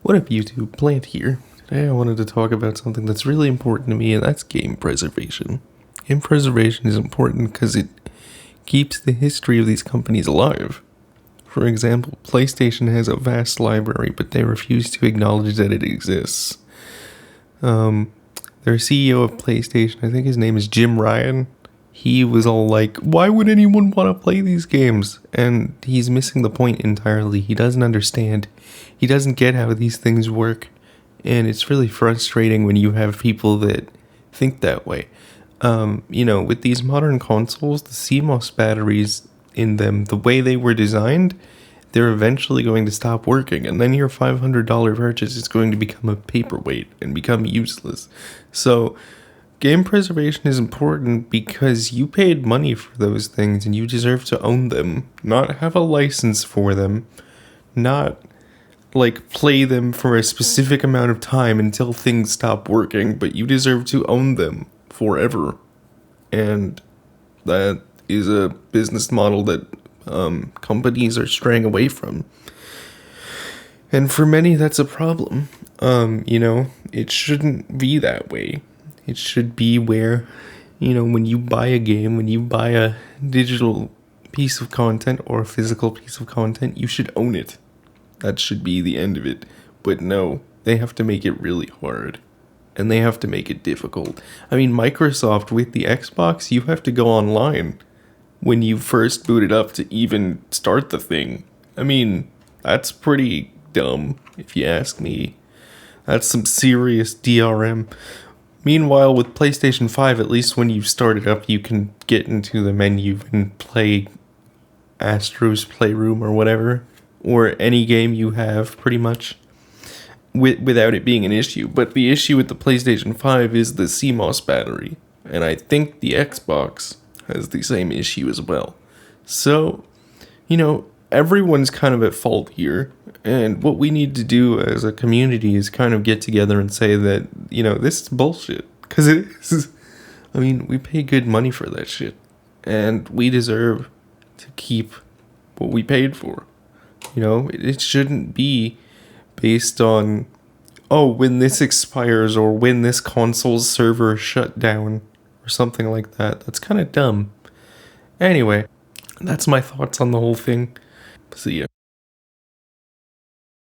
What up, YouTube? Plant here. Today I wanted to talk about something that's really important to me, and that's game preservation. Game preservation is important because it keeps the history of these companies alive. For example, PlayStation has a vast library, but they refuse to acknowledge that it exists. Their CEO of PlayStation, I think his name is Jim Ryan, he was all like, why would anyone want to play these games? And he's missing the point entirely. He doesn't understand. He doesn't get how these things work. And it's really frustrating when you have people that think that way. With these modern consoles, the CMOS batteries in them, the way they were designed, they're eventually going to stop working. And then your $500 purchase is going to become a paperweight and become useless. So game preservation is important because you paid money for those things and you deserve to own them, not have a license for them, not play them for a specific amount of time until things stop working, but you deserve to own them forever. And that is a business model that companies are straying away from. And for many, that's a problem. It shouldn't be that way. It should be where, when you buy a game, when you buy a digital piece of content or a physical piece of content, you should own it. That should be the end of it. But no, they have to make it really hard. And they have to make it difficult. I mean, Microsoft with the Xbox, you have to go online when you first boot it up to even start the thing. I mean, that's pretty dumb, if you ask me. That's some serious DRM. Meanwhile, with PlayStation 5, at least when you start it up, you can get into the menu and play Astro's Playroom or whatever, or any game you have, pretty much, without it being an issue. But the issue with the PlayStation 5 is the CMOS battery, and I think the Xbox has the same issue as well. So, everyone's kind of at fault here, and what we need to do as a community is kind of get together and say that, this is bullshit, because it is. I mean, we pay good money for that shit, and we deserve to keep what we paid for. It shouldn't be based on, when this expires or when this console's server shut down or something like that. That's kind of dumb. Anyway, that's my thoughts on the whole thing. See ya.